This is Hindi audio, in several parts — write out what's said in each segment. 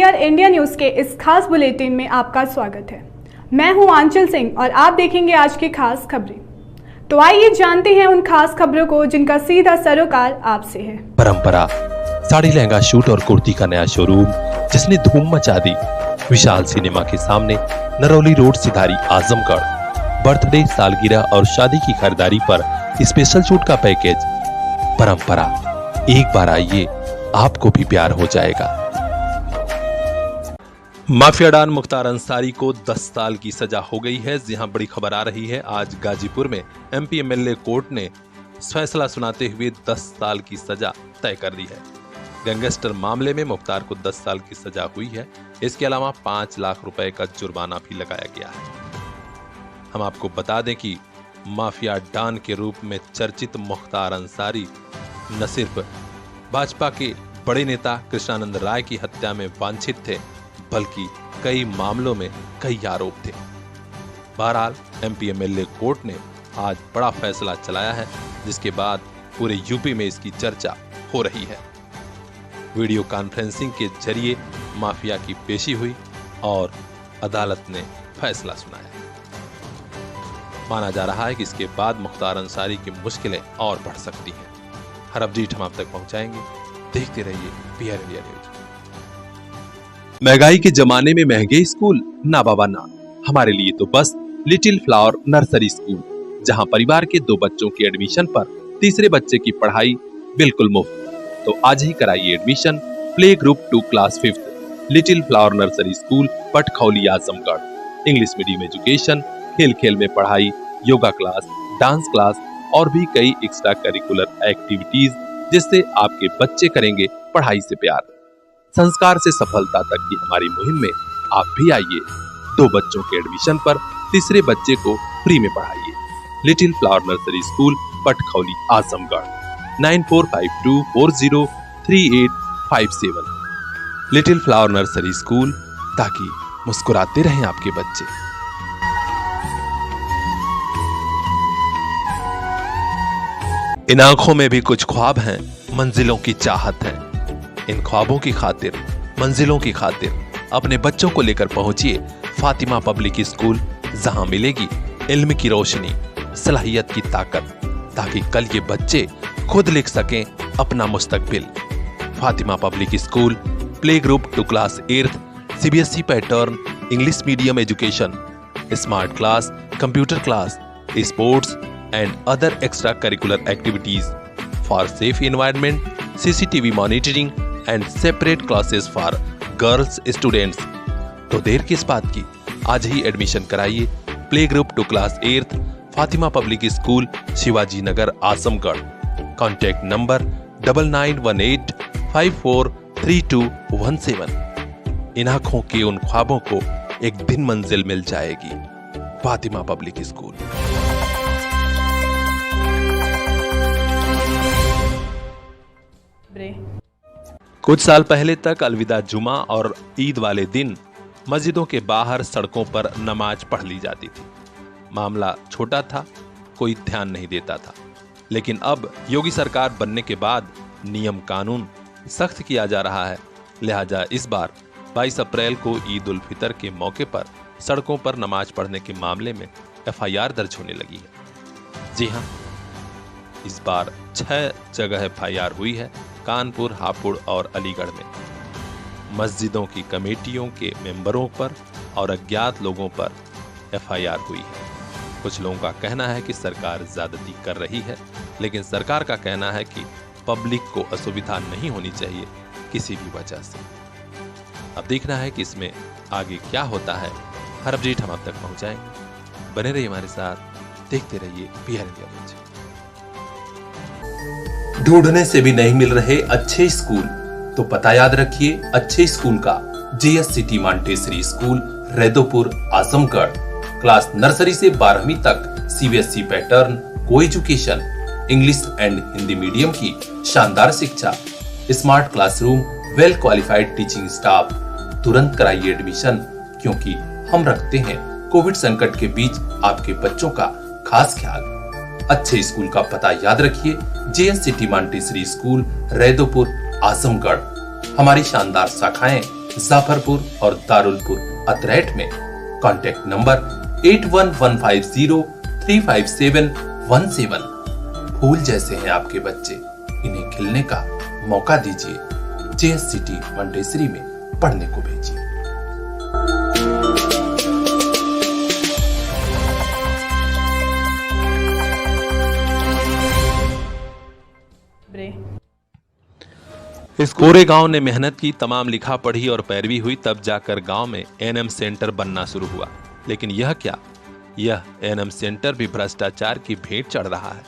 नमस्कार, इंडिया न्यूज के इस खास बुलेटिन में आपका स्वागत है। मैं हूं आंचल सिंह और आप देखेंगे आज की खास खबरें। तो आइए जानते हैं उन खास खबरों को जिनका सीधा सरोकार आपसे है। परंपरा साड़ी, लहंगा, सूट और कुर्ती का नया शोरूम जिसने धूम मचा दी। विशाल सिनेमा के सामने, नरौली रोड, सिधारी, आजमगढ़। बर्थडे, सालगिरह और शादी की खरीदारी पर स्पेशल छूट का पैकेज। परंपरा, एक बार आइए, आपको भी प्यार हो जाएगा। माफिया डॉन मुख्तार अंसारी को 10 साल की सजा हो गई है। जी हां, बड़ी खबर आ रही है। आज गाजीपुर में एमपी एमएलए कोर्ट ने फैसला सुनाते हुए 10 साल की सजा तय कर दी है। गैंगस्टर मामले में मुख्तार को 10 साल की सजा हुई है। इसके अलावा 5 लाख रुपए का जुर्माना भी लगाया गया है। हम आपको बता दें कि माफिया डॉन के रूप में चर्चित मुख्तार अंसारी न सिर्फ भाजपा के बड़े नेता कृष्णानंद राय की हत्या में वांछित थे, बल्कि कई मामलों में कई आरोप थे। बहरहाल एमपी एमएलए कोर्ट ने आज बड़ा फैसला चलाया है, जिसके बाद पूरे यूपी में इसकी चर्चा हो रही है। वीडियो कॉन्फ्रेंसिंग के जरिए माफिया की पेशी हुई और अदालत ने फैसला सुनाया। माना जा रहा है कि इसके बाद मुख्तार अंसारी की मुश्किलें और बढ़ सकती हैं। हर अपडेट हम आप तक पहुंचाएंगे। देखते रहिए पीआर इंडिया न्यूज। महंगाई के जमाने में महंगे स्कूल, ना बाबा ना। हमारे लिए तो बस लिटिल फ्लावर नर्सरी स्कूल, जहां परिवार के 2 बच्चों के एडमिशन पर तीसरे बच्चे की पढ़ाई बिल्कुल मुफ्त। तो आज ही कराइए admission play group 2 class 5th little flower nursery school, Patkhauli, Azamgarh. English medium education, खेल खेल में पढ़ाई, योगा क्लास, डांस क्लास और भी कई एक्स्ट्रा करिकुलर एक्टिविटीज, जिससे आपके बच्चे करेंगे पढ़ाई से प्यार। संस्कार से सफलता तक की हमारी मुहिम में आप भी आइए। 2 बच्चों के एडमिशन पर तीसरे बच्चे को फ्री में पढ़ाइए। Little flower nursery school, Patkhauli, Azamgarh. 9452403857। Little flower nursery school, ताकि मुस्कुराते रहें आपके बच्चे। इन आंखों में भी कुछ ख्वाब हैं, मंजिलों की चाहत है। इन ख्वाबों की खातिर, मंजिलों की खातिर अपने बच्चों को लेकर पहुंचिए फातिमा पब्लिक स्कूल, जहां मिलेगी इल्म की रोशनी, सलाहियत की ताकत, ताकि कल ये बच्चे खुद लिख सकें अपना मुस्तकबिल। Fatima public school, play group 2 class 8th, CBSE pattern, English medium education, smart class, computer class, sports and other extracurricular activities for safe environment, CCTV monitoring and separate classes for girls students। तो देर किस बात की, आज ही एडमिशन कराइए play group 2 class 8th Fatima public school, Shivaji Nagar, Azamgarh. Contact number 9918543217। इन आंखों के उन ख्वाबों को एक दिन मंजिल मिल जाएगी। Fatima public school. कुछ साल पहले तक अलविदा जुमा और ईद वाले दिन मस्जिदों के बाहर सड़कों पर नमाज पढ़ ली जाती थी। मामला छोटा था, कोई ध्यान नहीं देता था। लेकिन अब योगी सरकार बनने के बाद नियम कानून सख्त किया जा रहा है। लिहाजा इस बार 22 अप्रैल को ईद उल फितर के मौके पर सड़कों पर नमाज पढ़ने के मामले में एफआईआर दर्ज होने लगी है। जी हां, इस बार 6 जगह एफआईआर हुई है, कानपुर, हापुड़ और अलीगढ़ में। मस्जिदों की कमेटियों के मेंबरों पर और अज्ञात लोगों पर एफआईआर हुई है। कुछ लोगों का कहना है कि सरकार ज्यादती कर रही है, लेकिन सरकार का कहना है कि पब्लिक को असुविधा नहीं होनी चाहिए किसी भी वजह से। अब देखना है कि इसमें आगे क्या होता है। हर अपडेट हम आप तक पहुंचाएंगे। बने रहिए हमारे साथ, देखते रहिए पीआर इंडिया न्यूज। ढूंढने से भी नहीं मिल रहे अच्छे स्कूल, तो पता याद रखिए अच्छे स्कूल का। GS city Montessori school, Raidopur, Azamgarh. Class nursery से 12वीं तक सीबीएसई पैटर्न, को education, English and Hindi medium की शानदार शिक्षा, smart classroom, well qualified teaching staff. तुरंत कराइए एडमिशन, क्योंकि हम रखते हैं कोविड संकट के बीच आपके बच्चों का खास ख्याल। अच्छे स्कूल का पता याद रखिए, JS city Montessori school, Raidopur, Azamgarh. हमारी शानदार शाखाएं जाफरपुर और दारुलपुर अतरैट में। Contact number 8115035717। फूल जैसे हैं आपके बच्चे, इन्हें खिलने का मौका दीजिए। JSCT मंडेसरी में पढ़ने को भेजिए। इस कोरे गांव ने मेहनत की, तमाम लिखा पढ़ी और पैरवी हुई, तब जाकर गांव में एएनएम सेंटर बनना शुरू हुआ। लेकिन यह क्या, यह एएनएम सेंटर भी भ्रष्टाचार की भेंट चढ़ रहा है।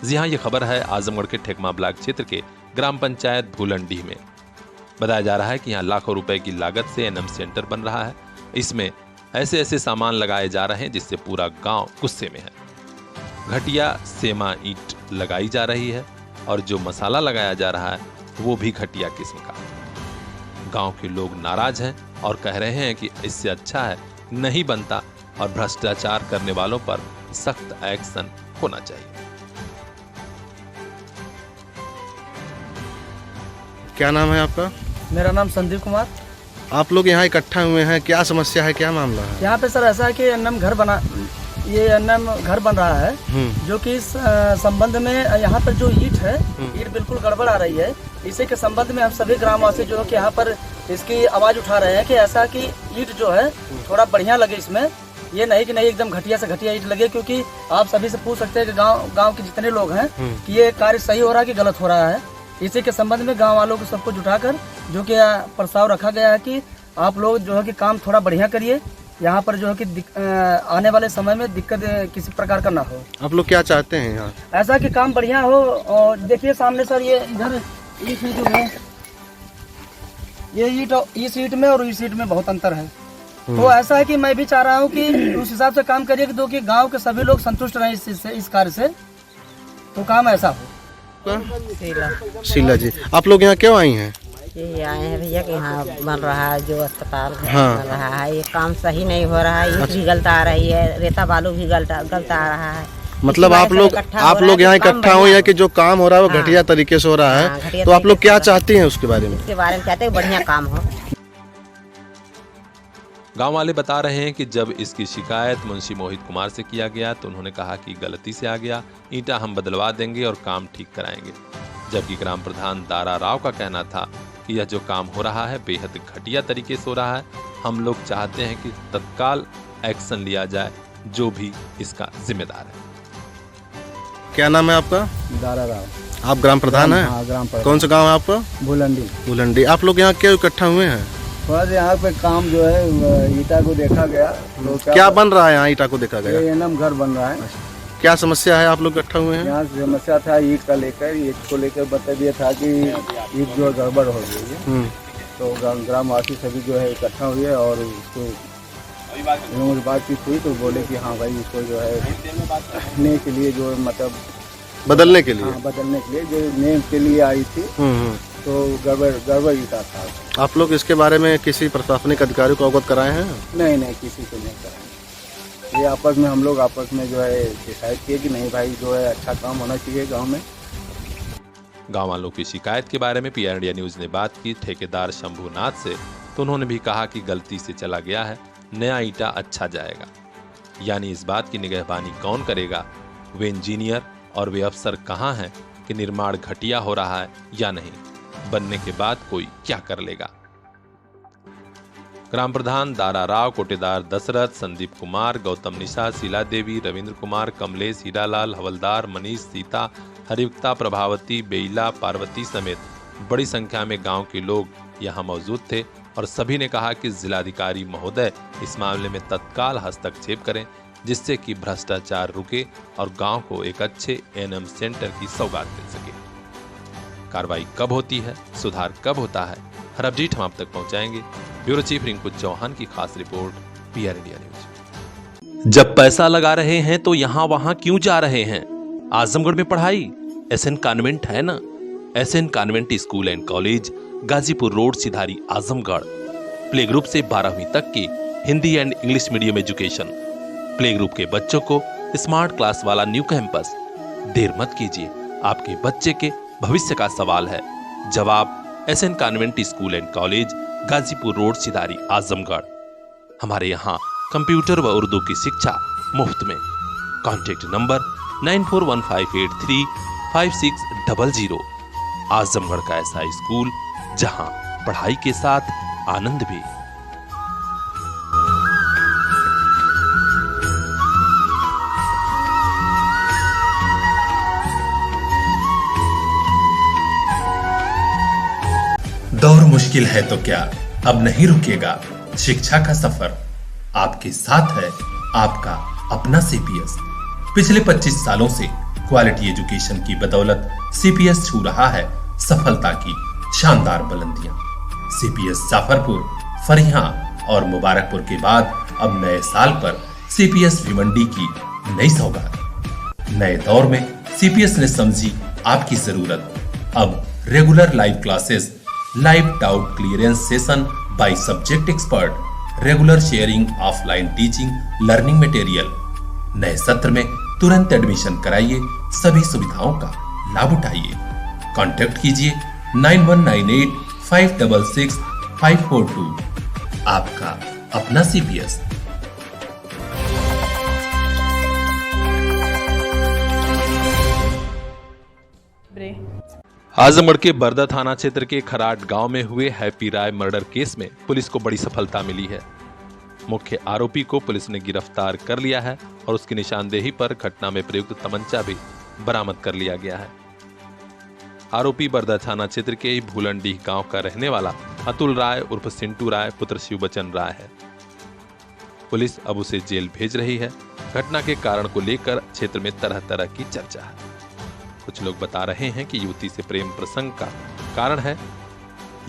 जी हां, यह खबर है आजमगढ़ के ठेकमा ब्लॉक क्षेत्र के ग्राम पंचायत भूलंडी में। बताया जा रहा है कि यहाँ लाखों रुपए की लागत से एएनएम सेंटर बन रहा है। इसमें ऐसे ऐसे सामान लगाए जा रहे हैं जिससे पूरा गांव गुस्से में है। घटिया सेमा ईंट लगाई जा रही है और जो मसाला लगाया जा रहा है वो भी घटिया किस्म का। गांव के लोग नाराज हैं और कह रहे हैं कि इससे अच्छा है नहीं बनता और भ्रष्टाचार करने वालों पर सख्त एक्शन होना चाहिए। क्या नाम है आपका? मेरा नाम संदीप कुमार। आप लोग यहाँ इकट्ठा हुए हैं, क्या समस्या है, क्या मामला है? यहाँ पे सर ऐसा है कि एएनएम घर बन रहा है, जो कि इस संबंध में यहाँ पर जो ईंट है, ईंट बिल्कुल गड़बड़ आ रही है। इसी के संबंध में हम सभी ग्रामवासी जो है कि यहाँ पर इसकी आवाज उठा रहे हैं कि ऐसा कि ईंट जो है थोड़ा बढ़िया लगे इसमें, ये नहीं कि नहीं एकदम घटिया से घटिया ईंट लगे। क्योंकि आप सभी से पूछ सकते हैं कि गाँव के जितने लोग हैं कि ये कार्य सही हो रहा है कि गलत हो रहा है। इसी के संबंध में गाँव वालों को सबको जुटाकर जो कि प्रस्ताव रखा गया है कि आप लोग जो है कि काम थोड़ा बढ़िया करिए, यहाँ पर जो है कि आने वाले समय में दिक्कत किसी प्रकार का ना हो। आप लोग क्या चाहते हैं यहाँ? ऐसा कि काम बढ़िया हो। और देखिए सामने सर, ये इधर ईंट जो है, ये ईंट इस ईंट में और इस ईंट में बहुत अंतर है। तो ऐसा है कि मैं भी चाह रहा हूँ कि उस हिसाब से काम करिए कि गाँव के सभी लोग संतुष्ट रहें इस कार्य से, तो काम ऐसा हो। शीला जी, आप लोग यहाँ क्यों आई हैं? ये आए हैं भैया कि यहाँ बन रहा है जो अस्पताल बन रहा है, ये काम सही नहीं हो रहा है। ईंट भी गलता आ रही है, रेता बालू भी गलता आ रहा है। मतलब आप लोग यहाँ इकट्ठा हुए हैं कि जो काम हो रहा है वो घटिया तरीके से हो रहा है, तो आप लोग क्या चाहती हैं उसके बारे में? इसके बारे में चाहते हैं बढ़िया काम हो। गांव वाले बता रहे हैं कि जब इसकी शिकायत मुंशी मोहित कुमार से किया गया तो उन्होंने कहा कि गलती से आ गया, ईंटा हम बदलवा देंगे और काम ठीक कराएंगे। जबकि ग्राम प्रधान दारा राव का कहना था कि यह जो काम हो रहा है बेहद घटिया तरीके से हो रहा है। हम लोग चाहते हैं कि तत्काल एक्शन लिया जाए, जो भी इसका जिम्मेदार है। क्या नाम है आपका? दारा राव। आप ग्राम प्रधान हैं? हाँ, ग्राम प्रधान। कौन सा गांव है आपका? भूलंडी। भूलंडी। आप लोग यहाँ क्यों इकट्ठा हुए हैं? बस यहाँ पे काम जो है ईटा को देखा गया। तो क्या बन रहा है यहाँ? ईटा को देखा गया, एएनएम घर बन रहा है। क्या समस्या है? आप लोग इकट्ठा हुए हैं? यहाँ समस्या था ईंट का लेकर, ईंट को लेकर बता दिया था कि ईंट जो गड़बड़ हो गई है। तो ग्रामवासी सभी जो है इकट्ठा हुए और उसको बातचीत हुई तो बोले कि हाँ भाई इसको जो है रखने के लिए जो मतलब बदलने के लिए, बदलने के लिए जो नेम के लिए आई थी, तो गड़बड़ ईटा था। आप लोग इसके बारे में किसी प्रशासनिक अधिकारी को अवगत कराए हैं? नहीं, किसी को नहीं कराए। ये आपस में हम लोग आपस में जो है डिसाइड किए कि नहीं भाई जो है अच्छा काम होना चाहिए गांव में। गांव वालों की शिकायत के बारे में पीआर इंडिया न्यूज ने बात की ठेकेदार शंभुनाथ से, तो उन्होंने भी कहा कि गलती से चला गया है, नया ईंटा अच्छा जाएगा। यानी इस बात की निगहबानी कौन करेगा? वे इंजीनियर और वे अफसर कहाँ हैं कि निर्माण घटिया हो रहा है या नहीं, बनने के बाद कोई क्या कर लेगा। ग्राम प्रधान दारा राव, कोटेदार दशरथ, संदीप कुमार, गौतम निशा, शीला देवी, रविंद्र कुमार, कमलेश, हीरालाल, हवलदार, मनीष, सीता, हरिवक्ता, प्रभावती, बेईला, पार्वती समेत बड़ी संख्या में गांव के लोग यहां मौजूद थे और सभी ने कहा कि जिलाधिकारी महोदय इस मामले में तत्काल हस्तक्षेप करें, जिससे कि भ्रष्टाचार रुके और गांव को एक अच्छे एएनएम सेंटर की सौगात मिल सके। कार्रवाई कब होती है, सुधार कब होता है, हर अपडेट हम आप तक पहुंचाएंगे। ब्यूरो चीफ रिंकू चौहान की खास रिपोर्ट, पीआर इंडिया न्यूज। जब पैसा लगा रहे हैं तो यहां वहां क्यों जा रहे हैं? आजमगढ़ में पढ़ाई एसएन कॉन्वेंट है ना। SN convent school and college, Ghazipur road, Sidhari, Azamgarh. Play group से 12वीं तक की Hindi and English medium education. Play group के बच्चों को स्मार्ट क्लास वाला न्यू कैंपस। देर मत कीजिए, आपके बच्चे के भविष्य का सवाल है। जवाब SN convent school and college, Ghazipur road, Sidhari, Azamgarh. हमारे यहाँ कंप्यूटर व उर्दू की शिक्षा मुफ्त में। Contact number 9415835600। आजमगढ़ का ऐसा स्कूल जहां पढ़ाई के साथ आनंद भी। दौर मुश्किल है तो क्या, अब नहीं रुकेगा शिक्षा का सफर। आपके साथ है आपका अपना सीपीएस। पिछले 25 सालों से क्वालिटी एजुकेशन की बदौलत सीपीएस छू रहा है सफलता की शानदार बुलंदियां। सीपीएस जाफरपुर, फरियां और मुबारकपुर के बाद अब नए साल पर सीपीएस भिवंडी की नई सौगात। नए दौर में सीपीएस ने समझी आपकी जरूरत। अब regular live classes, live doubt clearance session by subject expert, regular sharing offline teaching learning material. नए सत्र में तुरंत एडमिशन कराइए, सभी सुविधाओं का लाभ उठाइए। कांटेक्ट कीजिए 9198566542। आपका अपना सीपीएस। आजमगढ़ के बरदा थाना क्षेत्र के खराट गांव में हुए हैप्पी राय मर्डर केस में पुलिस को बड़ी सफलता मिली है। मुख्य आरोपी को पुलिस ने गिरफ्तार कर लिया है और उसकी निशानदेही पर घटना में प्रयुक्त तमंचा भी बरामद कर लिया गया है। आरोपी बरदा थाना क्षेत्र के भूलनडीह गांव का रहने वाला अतुल राय उर्फ सिंटू राय पुत्र शिवबचन राय है। पुलिस अब उसे जेल भेज रही है। घटना के कारण को लेकर क्षेत्र में तरह तरह की चर्चा है। कुछ लोग बता रहे हैं कि युवती से प्रेम प्रसंग का कारण है।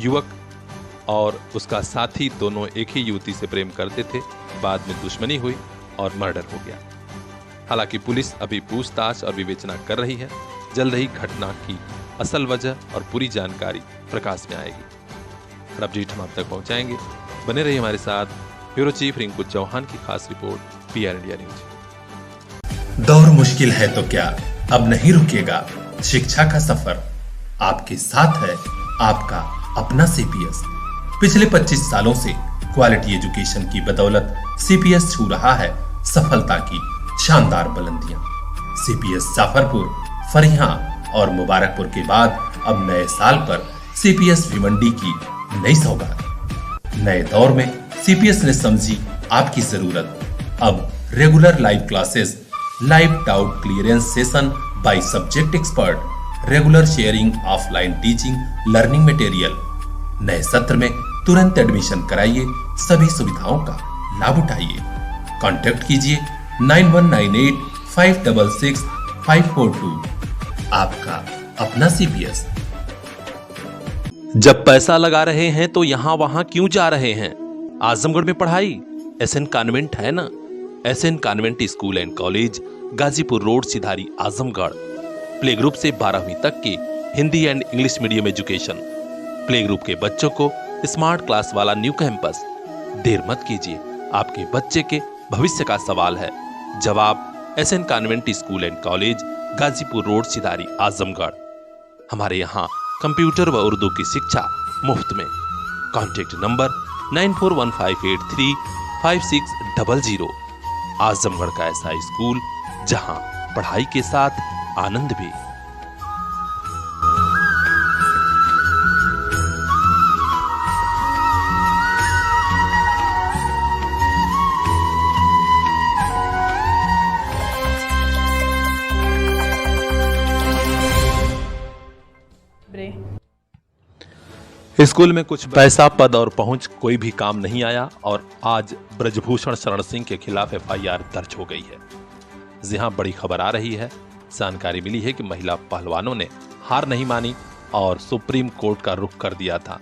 युवक और उसका साथी दोनों एक ही युवती से प्रेम करते थे, बाद में दुश्मनी हुई और मर्डर हो गया। हालांकि पुलिस अभी पूछताछ और विवेचना कर रही है। जल्द ही घटना की असल वजह और पूरी जानकारी प्रकाश में आएगी। और अपडेट हम आप तक पहुंचाएंगे। बने रहिए हमारे साथ। ब्यूरो चीफ रिंकू चौहान की खास रिपोर्ट, PR इंडिया न्यूज। दौर मुश्किल है तो क्या, अब नहीं रुकेगा शिक्षा का सफर। आपके साथ है आपका अपना सीपीएस। पिछले 25 सालों से क्वालिटी एजुकेशन की बदौलत सीपीएस छू रहा है सफलता की शानदार बुलंदियां। सीपीएस जाफरपुर, फरियां और मुबारकपुर के बाद अब नए साल पर सीपीएस भिवंडी की नई सौगात। नए दौर में सीपीएस ने समझी आपकी जरूरत। अब regular live classes, live doubt clearance session by subject expert, regular sharing offline teaching learning material. नए सत्र में तुरंत एडमिशन कराइए, सभी सुविधाओं का लाभ उठाइए। कांटेक्ट कीजिए 9198566542। आपका अपना सीपीएस। जब पैसा लगा रहे हैं तो यहाँ वहां क्यों जा रहे हैं? आजमगढ़ में पढ़ाई SN कॉन्वेंट है ना। SN convent school and college, Ghazipur road, Sidhari, Azamgarh. Play group से 12वीं तक की Hindi and English medium education. Play group के बच्चों को स्मार्ट क्लास वाला न्यू कैंपस। देर मत कीजिए, आपके बच्चे के भविष्य का सवाल है। जवाब SN convent school and college, Ghazipur road, Sidhari, Azamgarh. हमारे यहाँ कंप्यूटर व उर्दू की शिक्षा मुफ्त में। Contact number 9415835600। आजमगढ़ का ऐसा स्कूल जहां पढ़ाई के साथ आनंद भी। स्कूल में कुछ पैसा, पद और पहुंच कोई भी काम नहीं आया और आज ब्रजभूषण शरण सिंह के खिलाफ FIR दर्ज हो गई है। जी हां, बड़ी खबर आ रही है। जानकारी मिली है कि महिला पहलवानों ने हार नहीं मानी और सुप्रीम कोर्ट का रुख कर दिया था।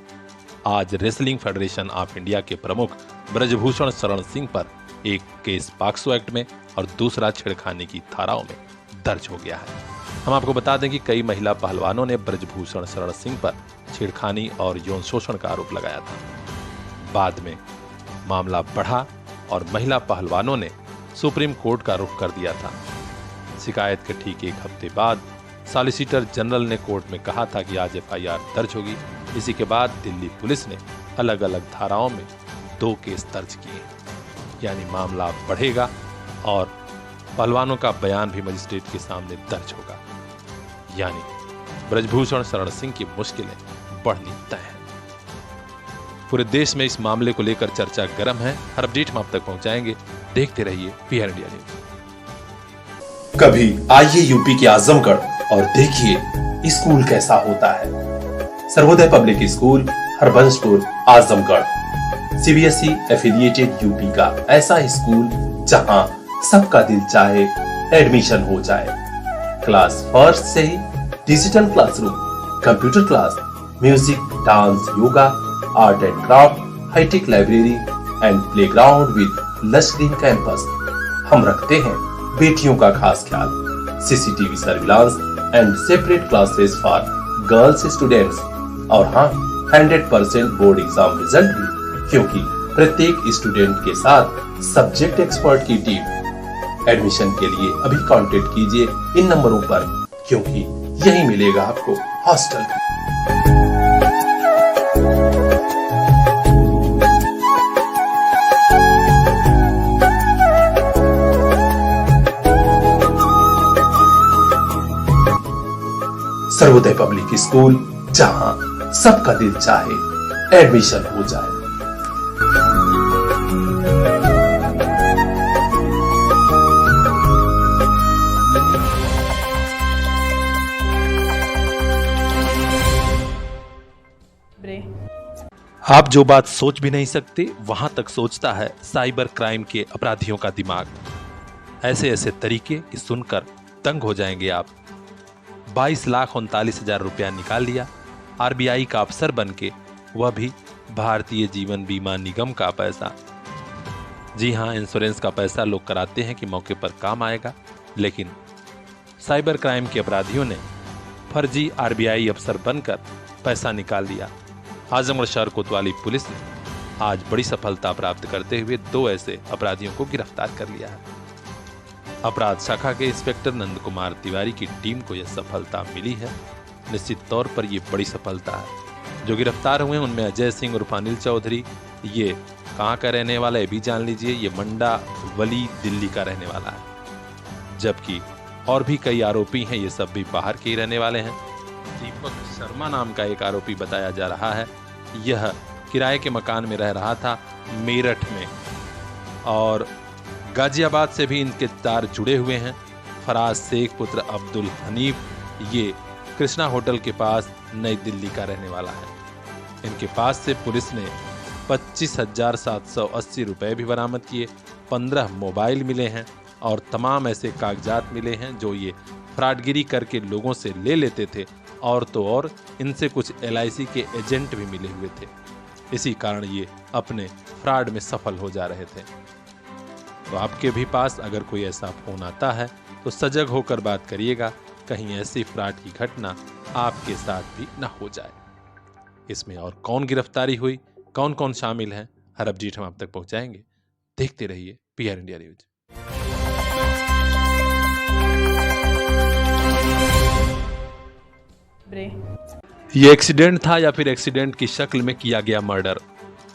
आज रेसलिंग फेडरेशन ऑफ इंडिया के प्रमुख ब्रजभूषण शरण सिंह पर एक केस पॉक्सो एक्ट में और दूसरा छेड़खानी की धाराओं में दर्ज हो गया है। हम आपको बता दें कि कई महिला पहलवानों ने ब्रजभूषण शरण सिंह पर छेड़खानी और यौन शोषण का आरोप लगाया था। बाद में मामला बढ़ा और महिला पहलवानों ने सुप्रीम कोर्ट का रुख कर दिया था। शिकायत के ठीक एक हफ्ते बाद सॉलिसिटर जनरल ने कोर्ट में कहा था कि आज FIR दर्ज होगी। इसी के बाद दिल्ली पुलिस ने अलग अलग धाराओं में 2 केस दर्ज किए, यानी मामला बढ़ेगा और पहलवानों का बयान भी मजिस्ट्रेट के सामने दर्ज होगा, यानी ब्रजभूषण शरण सिंह की मुश्किलें बढ़नी तय है। पूरे देश में इस मामले को लेकर चर्चा गर्म है। हर अपडेट हम आप तक पहुंचाएंगे। देखते रहिए PR इंडिया न्यूज। कभी आइए यूपी के आजमगढ़ और देखिए स्कूल कैसा होता है। Sarvodaya public school, Harbanspur, Azamgarh, CBSE affiliated UP का ऐसा स्कूल जहां सबका दिल चाहे एडमिशन हो जाए। क्लास फर्स्ट से ही digital classroom, computer class, music, dance, yoga, art and craft, hitech library and playground with lush green campus. हम रखते हैं बेटियों का खास ख्याल। CCTV surveillance and separate classes for girls students. और हाँ, 100% बोर्ड एग्जाम रिजल्ट भी, क्योंकि प्रत्येक स्टूडेंट के साथ सब्जेक्ट एक्सपर्ट की टीम। एडमिशन के लिए अभी कांटेक्ट कीजिए इन नंबरों पर, क्योंकि यही मिलेगा आपको हॉस्टल भी। सर्वोदय पब्लिक स्कूल, जहां सबका दिल चाहे एडमिशन हो जाए। आप जो बात सोच भी नहीं सकते, वहां तक सोचता है साइबर क्राइम के अपराधियों का दिमाग। ऐसे ऐसे तरीके कि सुनकर तंग हो जाएंगे आप। 22,39,000 रुपया निकाल लिया RBI का अफसर बनके, वह भी भारतीय जीवन बीमा निगम का पैसा। जी हां, इंश्योरेंस का पैसा लोग कराते हैं कि मौके पर काम आएगा, लेकिन साइबर क्राइम के अपराधियों ने फर्जी RBI अफसर बनकर पैसा निकाल लिया। आजमगढ़ शहर कोतवाली पुलिस ने आज बड़ी सफलता प्राप्त करते हुए 2 ऐसे अपराधियों को गिरफ्तार कर लिया है। अपराध शाखा के इंस्पेक्टर नंद कुमार तिवारी की टीम को यह सफलता मिली है। निश्चित तौर पर यह बड़ी सफलता है। जो गिरफ्तार हुए उनमें अजय सिंह उर्फ अनिल चौधरी, ये कहाँ का रहने वाला है भी जान लीजिए, ये मंडा वली दिल्ली का रहने वाला है। जबकि और भी कई आरोपी हैं, ये सब भी बाहर के ही रहने वाले हैं। दीपक शर्मा नाम का एक आरोपी बताया जा रहा है, यह किराए के मकान में रह रहा था मेरठ में, और गाजियाबाद से भी इनके तार जुड़े हुए हैं। फराज शेख पुत्र अब्दुल हनीफ, ये कृष्णा होटल के पास नई दिल्ली का रहने वाला है। इनके पास से पुलिस ने 25,780 रुपए भी बरामद किए, 15 मोबाइल मिले हैं और तमाम ऐसे कागजात मिले हैं जो ये फ्रॉडगिरी करके लोगों से ले लेते थे। और तो और इनसे कुछ LIC के एजेंट भी मिले हुए थे। इसी कारण ये अपने फ्रॉड में सफल हो जा रहे थे। तो आपके भी पास अगर कोई ऐसा फोन आता है तो सजग होकर बात करिएगा, कहीं ऐसी फ्रॉड की घटना आपके साथ भी न हो जाए। इसमें और कौन गिरफ्तारी हुई, कौन कौन शामिल हैं, हर अपडेट हम आप तक पहुंचाएंगे। देखते रहिए PR इंडिया न्यूज। ये एक्सीडेंट था या फिर एक्सीडेंट की शक्ल में किया गया मर्डर,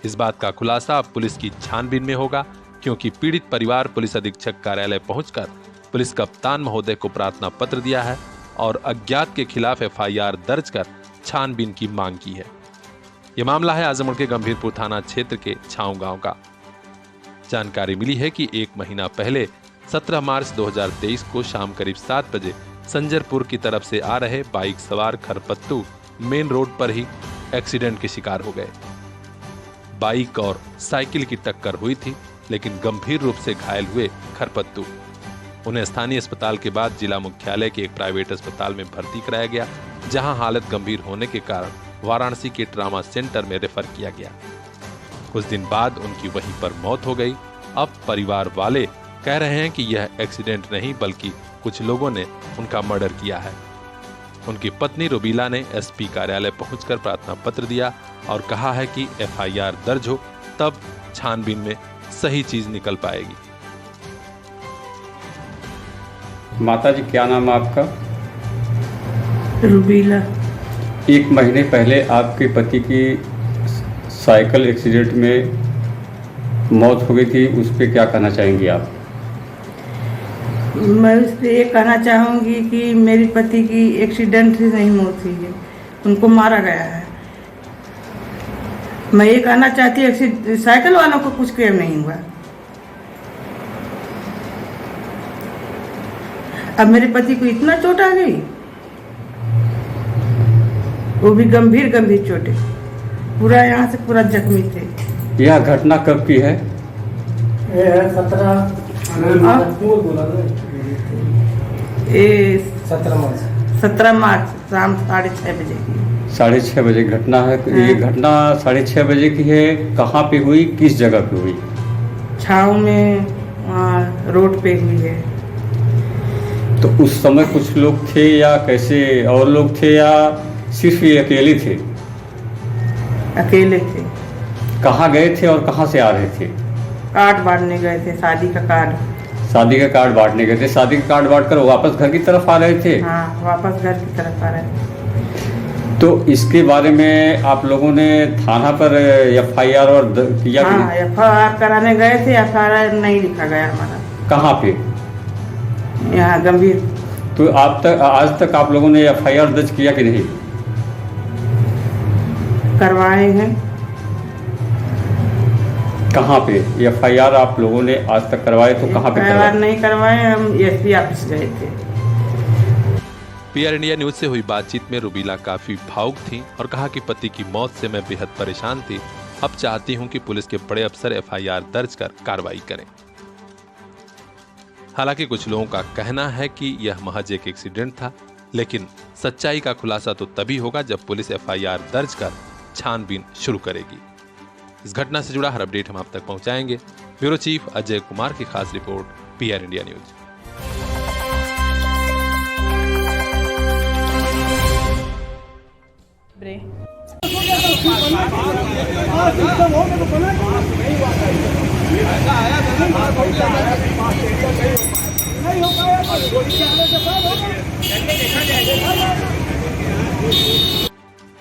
इस बात का खुलासा अब पुलिस की छानबीन में होगा, क्योंकि पीड़ित परिवार पुलिस अधीक्षक कार्यालय पहुंचकर पुलिस कप्तान महोदय को प्रार्थना पत्र दिया है और अज्ञात के खिलाफ FIR दर्ज कर छानबीन की मांग की है। यह मामला है आजमगढ़ के गंभीरपुर थाना क्षेत्र के छाऊ गांव का। जानकारी मिली है कि 1 महीना पहले 17 मार्च 2023 को शाम करीब 7 बजे संजरपुर की तरफ से आ रहे बाइक सवार खरपत्तू मेन रोड पर ही एक्सीडेंट के शिकार हो गए। बाइक और साइकिल की टक्कर हुई थी, लेकिन गंभीर रूप से घायल हुए खरपत्तू। उन्हें स्थानीय अस्पताल के बाद जिला मुख्यालय के एक प्राइवेट अस्पताल में भर्ती कराया गया, जहां हालत गंभीर होने के कारण वाराणसी के ट्रामा सेंटर में रेफर किया गया। कुछ दिन बाद उनकी वहीं पर मौत हो गई। अब परिवार वाले कह रहे हैं कि यह एक्सीडेंट नहीं बल्कि कुछ लोगों ने उनका मर्डर किया है। उनकी पत्नी रुबीला ने SP कार्यालय पहुंचकर प्रार्थना पत्र दिया और कहा है कि FIR दर्ज हो, तब छानबीन में सही चीज निकल पाएगी। माता जी, क्या नाम है आपका? रुबीला। 1 महीने पहले आपके पति की साइकिल एक्सीडेंट में मौत हो गई थी, उस पर क्या कहना चाहेंगी आप? मैं उस पर ये कहना चाहूँगी कि मेरे पति की एक्सीडेंट से नहीं मौत हुई है, उनको मारा गया है। मैं ये कहना चाहती हूँ साइकिल वालों को कुछ क्लेम नहीं हुआ। अब मेरे पति को इतना चोट आ गई, वो भी गंभीर गंभीर चोटें, पूरा यहाँ से पूरा जख्मी थे। यह घटना कब की है? 17 मार्च शाम 6:30 बजे की। 6:30 बजे घटना है। तो ये घटना 6:30 बजे की है। कहाँ पे हुई, किस जगह पे हुई? छाव में, रोड पे हुई है। तो उस समय कुछ लोग थे या कैसे, और लोग थे या सिर्फ ये अकेले थे? अकेले थे। कहाँ गए थे और कहाँ से आ रहे थे? कार्ड बांटने गए थे, शादी का कार्ड। शादी का कार्ड बांटने गए थे। शादी का कार्ड बांट कर वापस घर की तरफ आ रहे थे? हाँ, वापस घर की तरफ आ रहे थे। तो इसके बारे में आप लोगों ने थाना पर FIR और किया? हाँ, FIR कराने गए थे, FIR नहीं लिखा गया हमारा। कहाँ पे? यहाँ गंभीर। तो आज तक आप लोगों ने FIR दर्ज किया कि नहीं? करवाए हैं। कहाँ पे FIR आप लोगों ने आज तक करवाए? तो कहाँ पे करवाए? नहीं करवाए, हम SP ऑफिस गए थे। PR इंडिया न्यूज से हुई बातचीत में रुबीला काफी भावुक थी और कहा कि पति की मौत से मैं बेहद परेशान थी। अब चाहती हूं कि पुलिस के बड़े अफसर FIR दर्ज कर कार्रवाई करें। हालांकि कुछ लोगों का कहना है कि यह महज एक एक्सीडेंट था, लेकिन सच्चाई का खुलासा तो तभी होगा जब पुलिस FIR दर्ज कर छानबीन शुरू करेगी। इस घटना से जुड़ा हर अपडेट हम आप तक पहुंचाएंगे। ब्यूरो चीफ अजय कुमार की खास रिपोर्ट, PR इंडिया न्यूज।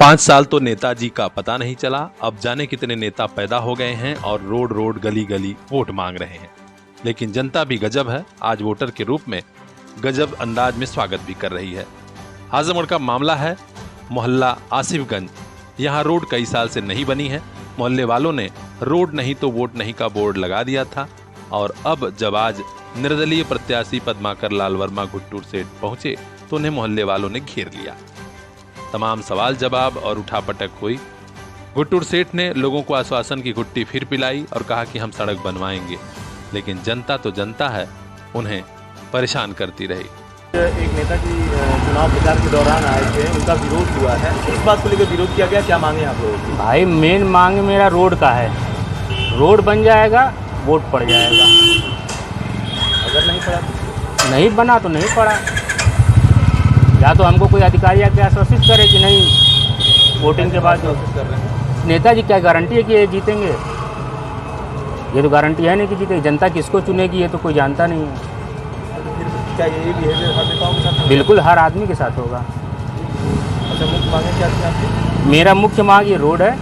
पांच साल तो नेताजी का पता नहीं चला, अब जाने कितने नेता पैदा हो गए हैं और रोड रोड गली गली वोट मांग रहे हैं। लेकिन जनता भी गजब है, आज वोटर के रूप में गजब अंदाज में स्वागत भी कर रही है। आजमगढ़ का मामला है मोहल्ला आसिफगंज। यहाँ रोड कई साल से नहीं बनी है। मोहल्ले वालों ने रोड नहीं तो वोट नहीं का बोर्ड लगा दिया था और अब जब आज निर्दलीय प्रत्याशी पद्माकर लाल वर्मा गुट्टूर सेठ पहुंचे तो उन्हें मोहल्ले वालों ने घेर लिया। तमाम सवाल जवाब और उठापटक हुई। गुट्टूर सेठ ने लोगों को आश्वासन की घुट्टी फिर पिलाई और कहा कि हम सड़क बनवाएंगे, लेकिन जनता तो जनता है, उन्हें परेशान करती रही। एक नेता की चुनाव प्रचार के दौरान आए थे, उनका विरोध हुआ है, इस बात को लेकर विरोध किया गया, क्या मांगे आप लोगों की? भाई मेन मांग मेरा रोड का है, रोड बन जाएगा वोट पड़ जाएगा। अगर नहीं पड़ा, नहीं बना तो नहीं पड़ा। या तो हमको कोई अधिकारी आके आश्वासित करे कि नहीं वोटिंग के बाद कर रहे हैं। नेताजी क्या गारंटी है कि ये जीतेंगे? ये तो गारंटी है नहीं कि जीतेगी। जनता किसको चुनेगी ये तो कोई जानता नहीं है। क्या ये बिहेवियर हर नेताओं के साथ? बिल्कुल हर आदमी के साथ होगा। अच्छा, मुख्य मांगे क्या थी आपकी? मेरा मुख्य मांग ये रोड है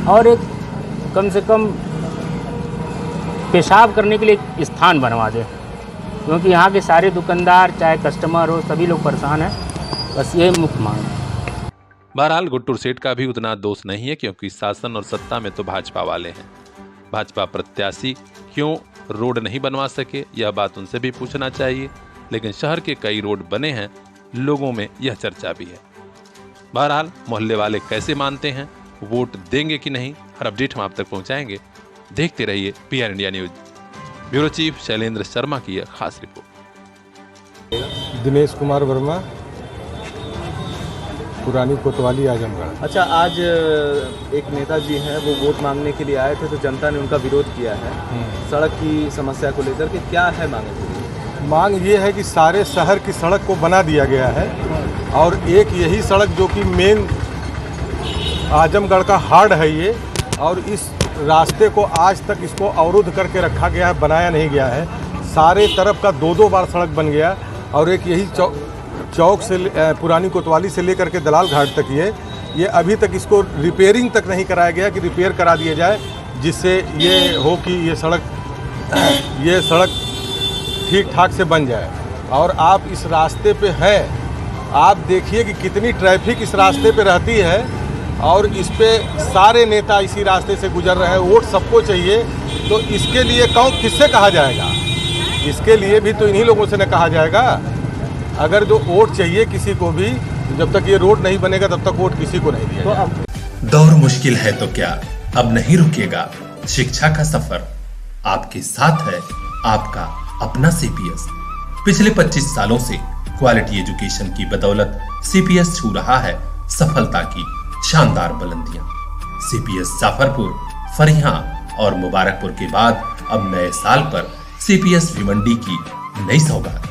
और एक कम से कम पेशाब करने के लिए एक स्थान बनवा दे, क्योंकि यहाँ के सारे दुकानदार चाहे कस्टमर हो सभी लोग परेशान हैं। बस ये मुख्य मांग है। बहरहाल गुट्टूर सेठ का भी उतना दोष नहीं है, क्योंकि शासन और सत्ता में तो भाजपा वाले हैं। भाजपा प्रत्याशी क्यों रोड नहीं बनवा सके, यह बात उनसे भी पूछना चाहिए। लेकिन शहर के कई रोड बने हैं, लोगों में यह चर्चा भी है। बहरहाल मोहल्ले वाले कैसे मानते हैं, वोट देंगे कि नहीं, हर अपडेट हम आप तक पहुंचाएंगे। देखते रहिए PR India news. Bureau chief Shailendra Sharma की यह खास रिपोर्ट। दिनेश कुमार वर्मा, पुरानी कोतवाली, आजमगढ़। अच्छा, आज एक नेताजी हैं, वो वोट मांगने के लिए आए थे, तो जनता ने उनका विरोध किया है सड़क की समस्या को लेकर के। क्या है मांगे? मांग ये है कि सारे शहर की सड़क को बना दिया गया है और एक यही सड़क जो कि मेन आजमगढ़ का हार्ड है ये, और इस रास्ते को आज तक इसको अवरुद्ध करके रखा गया है, बनाया नहीं गया है। सारे तरफ का दो बार सड़क बन गया और एक यही चौक से पुरानी कोतवाली से लेकर के दलाल घाट तक ये ये अभी तक इसको रिपेयरिंग तक नहीं कराया गया कि रिपेयर करा दिया जाए, जिससे ये हो कि ये सड़क ठीक ठाक से बन जाए। और आप इस रास्ते पे हैं, आप देखिए कि कितनी ट्रैफिक इस रास्ते पे रहती है और इस पे सारे नेता इसी रास्ते से गुजर रहे हैं। वोट सबको चाहिए, तो इसके लिए कौन किससे कहा जाएगा? इसके लिए भी तो इन्हीं लोगों से न कहा जाएगा। अगर जो वोट चाहिए किसी को भी, जब तक ये रोड नहीं बनेगा तब तक वोट किसी को नहीं दिया जाएगा। दौर मुश्किल है तो क्या, अब नहीं रुकेगा शिक्षा का सफर। आपके साथ है आपका अपना सीपीएस। पिछले 25 सालों से क्वालिटी एजुकेशन की बदौलत सीपीएस छू रहा है सफलता की शानदार बुलंदियां। सीपीएस जाफरपुर, फरियां और मुबारकपुर के बाद अब नए साल पर सीपीएस भिवंडी की नई सौगात।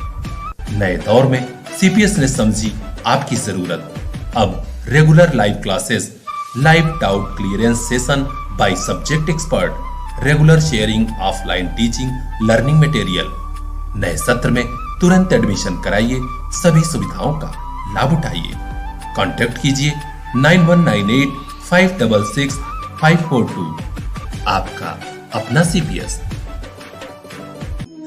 नए दौर में सीपीएस ने समझी आपकी जरूरत। अब regular live classes, live doubt clearance session by subject expert, regular sharing, offline teaching, learning material. नए सत्र में तुरंत एडमिशन कराइए, सभी सुविधाओं का लाभ उठाइए। कांटेक्ट कीजिए 9198 566 542। आपका अपना सीपीएस।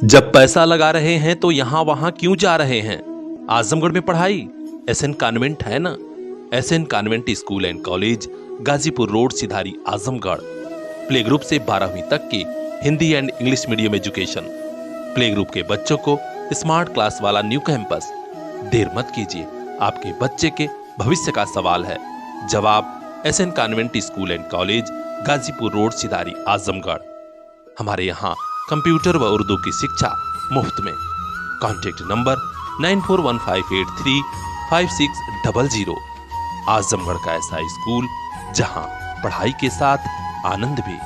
जब पैसा लगा रहे हैं तो यहां वहां क्यों जा रहे हैं? आजमगढ़ में पढ़ाई एसएन कॉन्वेंट है ना। SN convent school and college, Ghazipur road, Sidhari, Azamgarh. Play group से 12वीं तक की Hindi and English medium education. Play group के बच्चों को स्मार्ट क्लास वाला न्यू कैंपस। देर मत कीजिए, आपके बच्चे के भविष्य का सवाल है। जवाब SN convent school and college, Ghazipur road, Sidhari, Azamgarh. हमारे यहाँ कंप्यूटर व उर्दू की शिक्षा मुफ्त में। Contact number 9415835600। आजमगढ़ का ऐसा स्कूल जहां पढ़ाई के साथ आनंद भी।